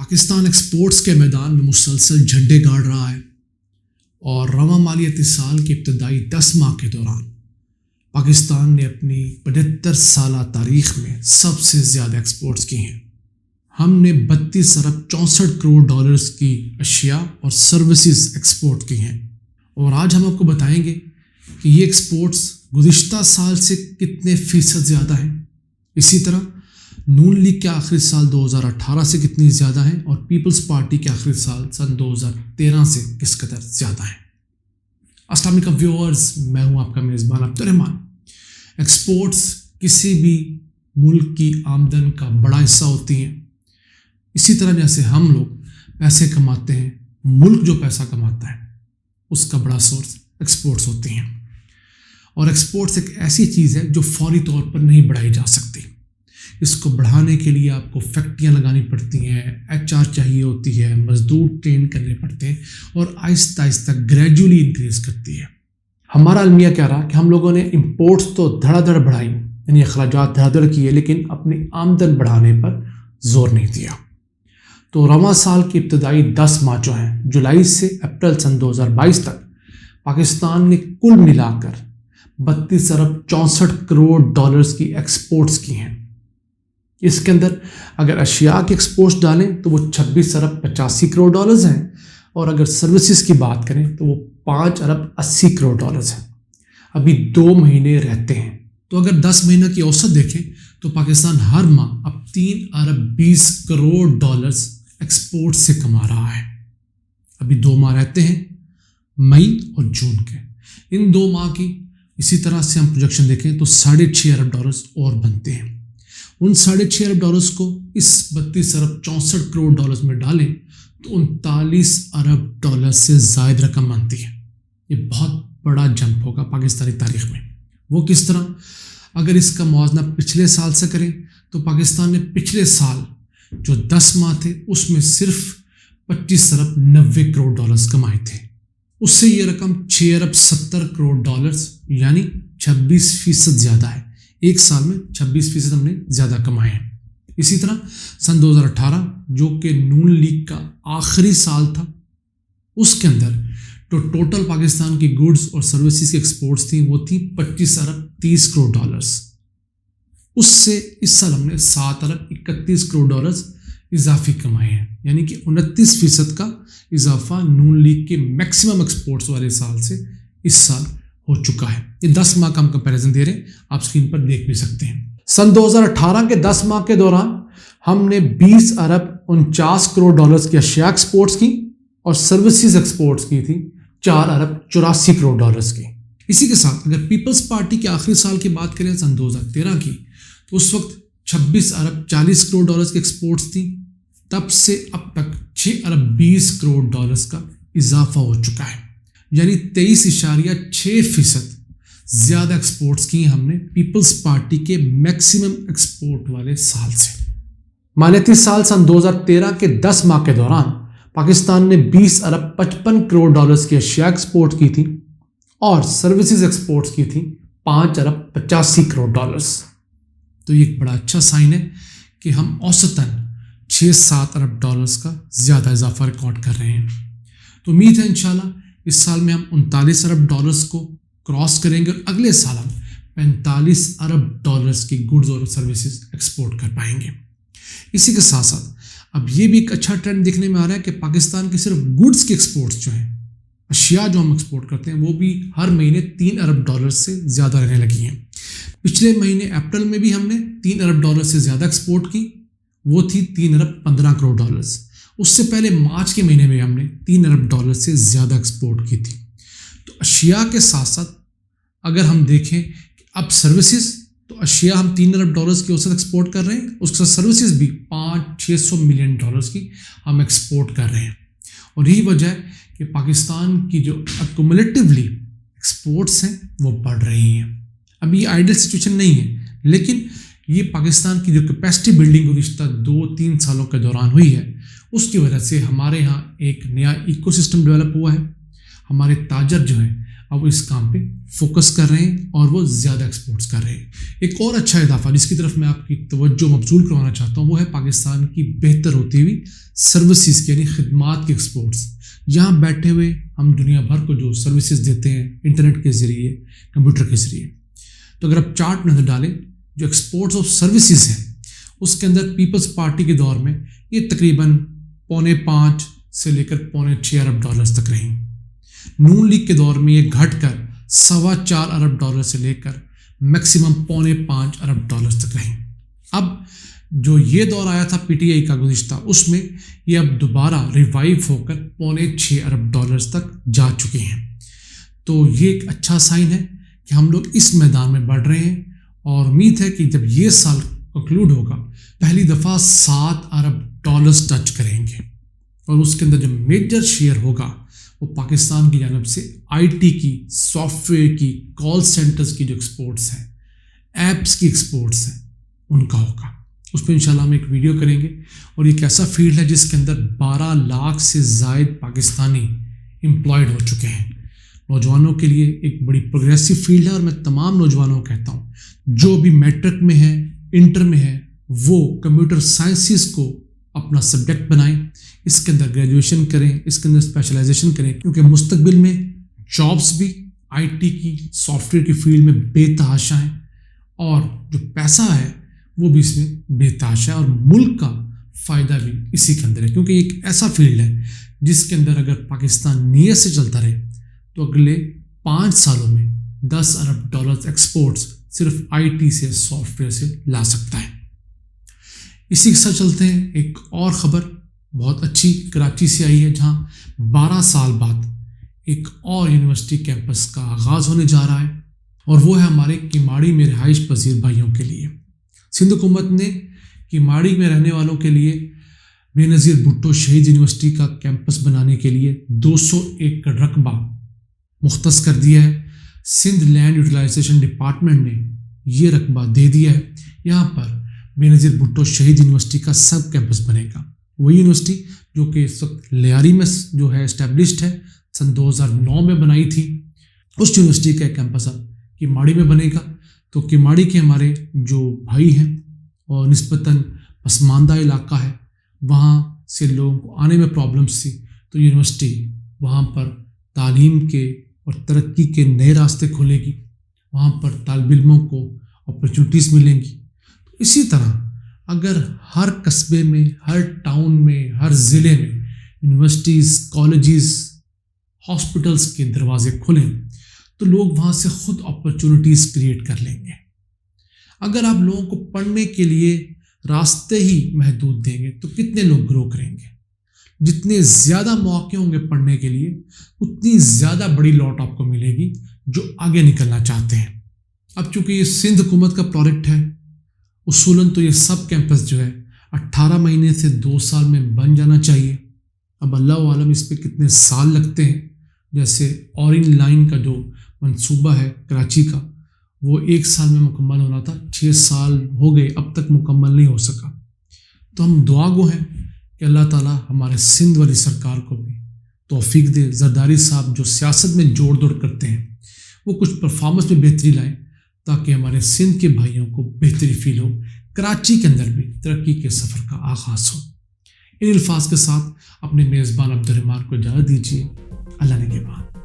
Pakistan exports کے میدان میں مسلسل جھنڈے گاڑ رہا ہے اور رواں مالیاتی سال کے ابتدائی 10 ماہ کے دوران پاکستان نے اپنی 75 سالہ تاریخ میں سب سے زیادہ ایکسپورٹس کی ہیں۔ ہم نے 32 ارب 64 کروڑ ڈالرز کی اشیاء اور سروسز ایکسپورٹ کی ہیں، اور آج ہم آپ کو بتائیں گے کہ یہ ایکسپورٹس گزشتہ سال سے کتنے فیصد زیادہ ہیں، اسی طرح نون لیگ کے آخری سال 2018 سے کتنی زیادہ ہیں، اور پیپلز پارٹی کے آخری سال سن 2013 سے کس قدر زیادہ ہیں۔ السلام علیکم ویورز، میں ہوں آپ کا میزبان عبدالرحمان۔ ایکسپورٹس کسی بھی ملک کی آمدن کا بڑا حصہ ہوتی ہیں، اسی طرح جیسے ہم لوگ پیسے کماتے ہیں، ملک جو پیسہ کماتا ہے اس کا بڑا سورس ایکسپورٹس ہوتی ہیں، اور ایکسپورٹس ایک ایسی چیز ہے جو فوری طور پر نہیں بڑھائی جا سکتی۔ اس کو بڑھانے کے لیے آپ کو فیکٹریاں لگانی پڑتی ہیں، HR چاہیے ہوتی ہے، مزدور ٹرین کرنے پڑتے ہیں، اور آہستہ آہستہ گریجولی انکریز کرتی ہے۔ ہمارا المیہ کہہ رہا کہ ہم لوگوں نے امپورٹس تو دھڑا دھڑ بڑھائی، یعنی اخراجات دھڑا دھڑ کیے، لیکن اپنی آمدن بڑھانے پر زور نہیں دیا۔ تو رواں سال کی ابتدائی 10 ماہ جو ہیں، جولائی سے اپریل سن 2022 تک پاکستان نے کل ملا کر 32 ارب 64 کروڑ ڈالرز کی ایکسپورٹس کی ہیں۔ اس کے اندر اگر اشیاء کی ایکسپورٹس ڈالیں تو وہ 26 ارب 85 کروڑ ڈالرز ہیں، اور اگر سروسز کی بات کریں تو وہ 5 ارب 80 کروڑ ڈالرز ہیں۔ ابھی 2 مہینے رہتے ہیں، تو اگر 10 مہینہ کی اوسط دیکھیں تو پاکستان ہر ماہ اب 3 ارب 20 کروڑ ڈالرز ایکسپورٹ سے کما رہا ہے۔ ابھی 2 ماہ رہتے ہیں، مئی اور جون کے۔ ان 2 ماہ کی اسی طرح سے ہم پروجیکشن دیکھیں تو 6.5 ارب ڈالرز اور بنتے ہیں۔ ان 6.5 ارب ڈالرز کو اس 32 ارب 64 کروڑ ڈالرز میں ڈالیں تو 39 ارب ڈالر سے زائد رقم بنتی ہے۔ یہ بہت بڑا جمپ ہوگا پاکستانی تاریخ میں۔ وہ کس طرح؟ اگر اس کا موازنہ پچھلے سال سے کریں تو پاکستان نے پچھلے سال جو 10 ماہ تھے اس میں صرف 25 ارب 90 کروڑ ڈالرز کمائے تھے۔ اس سے یہ رقم 6 ارب 70 کروڑ ڈالرز یعنی 26% زیادہ ہے۔ ایک سال میں 26% ہم نے زیادہ کمائے ہیں۔ اسی طرح سن 2018 جو کہ نون لیگ کا آخری سال تھا، اس کے اندر تو ٹوٹل پاکستان کی گوڈز اور سروسز کی ایکسپورٹس تھیں، وہ تھی 25 ارب 30 کروڑ ڈالرز۔ اس سے اس سال ہم نے 7 ارب 31 کروڑ ڈالرز اضافی کمائے ہیں، یعنی کہ 29% کا اضافہ نون لیگ کے میکسیمم ایکسپورٹس والے سال سے اس سال ہو چکا ہے۔ یہ 10 ماہ کا ہم کمپیریزن دے رہے ہیں، آپ اسکرین پر دیکھ بھی سکتے ہیں۔ سن 2018 کے 10 ماہ کے دوران ہم نے 20 ارب 49 کروڑ ڈالرز کی اشیاء ایکسپورٹس کی اور سروسز ایکسپورٹس کی تھی 4 ارب 84 کروڑ ڈالرز کی۔ اسی کے ساتھ اگر پیپلز پارٹی کے آخری سال کی بات کریں سن 2013 کی، تو اس وقت 26 ارب 40 کروڑ ڈالرز کی ایکسپورٹس تھیں۔ تب سے اب تک 6 ارب 20 کروڑ ڈالرز کا اضافہ ہو چکا ہے، یعنی 23.6% زیادہ ایکسپورٹس کی ہم نے پیپلز پارٹی کے میکسیمم ایکسپورٹ والے سال سے۔ مالیاتی سال سن 2013 کے 10 ماہ کے دوران پاکستان نے 20 ارب 55 کروڑ ڈالرز کی اشیاء ایکسپورٹ کی تھی اور سروسز ایکسپورٹس کی تھی 5 ارب 85 کروڑ ڈالرز۔ تو یہ ایک بڑا اچھا سائن ہے کہ ہم اوسطاً 6-7 ارب ڈالرز کا زیادہ اضافہ ریکارڈ کر رہے ہیں۔ تو امید ہے انشاءاللہ اس سال میں ہم 39 ارب ڈالرز کو کراس کریں گے، اور اگلے سال ہم 45 ارب ڈالرز کی گڈز اور سروسز ایکسپورٹ کر پائیں گے۔ اسی کے ساتھ ساتھ اب یہ بھی ایک اچھا ٹرینڈ دیکھنے میں آ رہا ہے کہ پاکستان کی صرف گڈز کی ایکسپورٹس جو ہیں، اشیاء جو ہم ایکسپورٹ کرتے ہیں، وہ بھی ہر مہینے 3 ارب ڈالر سے زیادہ رہنے لگی ہیں۔ پچھلے مہینے اپریل میں بھی ہم نے 3 ارب ڈالر سے زیادہ ایکسپورٹ کی، وہ تھی 3 ارب 15 کروڑ ڈالرز۔ اس سے پہلے مارچ کے مہینے میں ہم نے 3 ارب ڈالر سے زیادہ ایکسپورٹ کی تھی۔ تو اشیاء کے ساتھ ساتھ اگر ہم دیکھیں کہ اب سروسز، تو اشیاء ہم 3 ارب ڈالرز کی اوسط ایکسپورٹ کر رہے ہیں، اس کے ساتھ سروسز بھی 500-600 ملین ڈالرز کی ہم ایکسپورٹ کر رہے ہیں، اور یہی وجہ ہے کہ پاکستان کی جو اکومولیٹیولی ایکسپورٹس ہیں وہ بڑھ رہی ہیں۔ اب یہ آئیڈل سچویشن نہیں ہے، لیکن یہ پاکستان کی جو کیپیسٹی بلڈنگ گزشتہ 2-3 سالوں کے دوران ہوئی ہے، اس کی وجہ سے ہمارے ہاں ایک نیا ایکو سسٹم ڈیولپ ہوا ہے۔ ہمارے تاجر جو ہیں اب وہ اس کام پہ فوکس کر رہے ہیں اور وہ زیادہ ایکسپورٹس کر رہے ہیں۔ ایک اور اچھا اضافہ جس کی طرف میں آپ کی توجہ مبذول کروانا چاہتا ہوں وہ ہے پاکستان کی بہتر ہوتی ہوئی سروسز کی، یعنی خدمات کی ایکسپورٹس۔ یہاں بیٹھے ہوئے ہم دنیا بھر کو جو سروسز دیتے ہیں انٹرنیٹ کے ذریعے، کمپیوٹر کے ذریعے، تو اگر آپ چارٹ نظر ڈالیں جو ایکسپورٹس آف سروسز ہیں اس کے اندر پیپلز پارٹی کے دور میں یہ تقریباً 5.25 سے لے کر 6.25 ارب ڈالرز تک رہیں۔ نون لیگ کے دور میں یہ گھٹ کر 4.25 ارب ڈالر سے لے کر میکسیمم 5.25 ارب ڈالرز تک رہیں۔ اب جو یہ دور آیا تھا پی ٹی آئی کا گزشتہ، اس میں یہ اب دوبارہ ریوائیو ہو کر 5.6 ارب ڈالرز تک جا چکے ہیں۔ تو یہ ایک اچھا سائن ہے کہ ہم لوگ اس میدان میں بڑھ رہے ہیں، اور امید ہے کہ جب یہ سال کنکلوڈ ہوگا پہلی دفعہ 7 ارب ڈالرز ٹچ کریں گے، اور اس کے اندر جو میجر شیئر ہوگا وہ پاکستان کی جانب سے آئی ٹی کی، سافٹ ویئر کی، کال سینٹرز کی جو ایکسپورٹس ہیں، ایپس کی ایکسپورٹس ہیں، ان کا ہوگا۔ اس پہ انشاءاللہ ہم ایک ویڈیو کریں گے، اور یہ ایک ایسا فیلڈ ہے جس کے اندر 12 لاکھ سے زائد پاکستانی امپلائڈ ہو چکے ہیں۔ نوجوانوں کے لیے ایک بڑی پروگریسو فیلڈ ہے، اور میں تمام نوجوانوں کو کہتا ہوں جو بھی میٹرک میں ہے، انٹر میں ہے، وہ کمپیوٹر سائنسز کو اپنا سبجیکٹ بنائیں، اس کے اندر گریجویشن کریں، اس کے اندر اسپیشلائزیشن کریں، کیونکہ مستقبل میں جابس بھی آئی ٹی کی، سافٹ ویئر کی فیلڈ میں بے تحاشا ہیں، اور جو پیسہ ہے وہ بھی اس میں بے تحاشا ہے، اور ملک کا فائدہ بھی اسی کے اندر ہے، کیونکہ یہ ایک ایسا فیلڈ ہے جس کے اندر اگر پاکستان نیت سے چلتا رہے تو اگلے 5 سالوں میں 10 ارب ڈالر ایکسپورٹس صرف آئی ٹی سے، سافٹ ویئر سے لا سکتا ہے۔ اسی کے ساتھ چلتے ہیں، ایک اور خبر بہت اچھی کراچی سے آئی ہے، جہاں 12 سال بعد ایک اور یونیورسٹی کیمپس کا آغاز ہونے جا رہا ہے، اور وہ ہے ہمارے کیماڑی میں رہائش پذیر بھائیوں کے لیے۔ سندھ حکومت نے کیماڑی میں رہنے والوں کے لیے بے نظیر بھٹو شہید یونیورسٹی کا کیمپس بنانے کے لیے 200 ایکڑ رقبہ مختص کر دیا ہے۔ سندھ لینڈ یوٹیلائزیشن ڈپارٹمنٹ نے یہ رقبہ دے دیا ہے۔ یہاں پر بے نظیر بھٹو شہید یونیورسٹی کا سب کیمپس بنے گا، وہی یونیورسٹی جو کہ اس وقت لیاری میں جو ہے اسٹیبلشڈ ہے، سن 2009 میں بنائی تھی۔ اس یونیورسٹی کا کیمپس اب کیماڑی میں بنے گا۔ تو کیماڑی کے ہمارے جو بھائی ہیں اور نسبتاً پسماندہ علاقہ ہے، وہاں سے لوگوں کو آنے میں پرابلمس تھی، تو یونیورسٹی وہاں پر تعلیم کے اور ترقی کے نئے راستے کھولے گی، وہاں پر طالب علموں کو اپرچونیٹیز ملیں گی۔ تو اسی طرح اگر ہر قصبے میں، ہر ٹاؤن میں، ہر ضلع میں یونیورسٹیز، کالجز، ہاسپٹلس کے دروازے کھلیں تو لوگ وہاں سے خود اپرچونیٹیز کریٹ کر لیں گے۔ اگر آپ لوگوں کو پڑھنے کے لیے راستے ہی محدود دیں گے تو کتنے لوگ گرو کریں گے؟ جتنے زیادہ مواقع ہوں گے پڑھنے کے لیے، اتنی زیادہ بڑی لاٹ آپ کو ملے گی جو آگے نکلنا چاہتے ہیں۔ اب چونکہ یہ سندھ حکومت کا پروجیکٹ ہے، اصولاً تو یہ سب کیمپس جو ہے 18 مہینے سے 2 سال میں بن جانا چاہیے۔ اب اللہ عالم اس پہ کتنے سال لگتے ہیں۔ جیسے اورنج لائن کا جو منصوبہ ہے کراچی کا، وہ 1 سال میں مکمل ہونا تھا، 6 سال ہو گئے، اب تک مکمل نہیں ہو سکا۔ تو ہم دعا گو ہیں کہ اللہ تعالیٰ ہمارے سندھ والی سرکار کو بھی توفیق دے۔ زرداری صاحب جو سیاست میں جوڑ دوڑ کرتے ہیں، وہ کچھ پرفارمنس میں بہتری لائیں تاکہ ہمارے سندھ کے بھائیوں کو بہتری فیل ہو، کراچی کے اندر بھی ترقی کے سفر کا آغاز ہو۔ ان الفاظ کے ساتھ اپنے میزبان عبد الرحمان کو اجازت دیجیے۔ اللہ نے کے بعد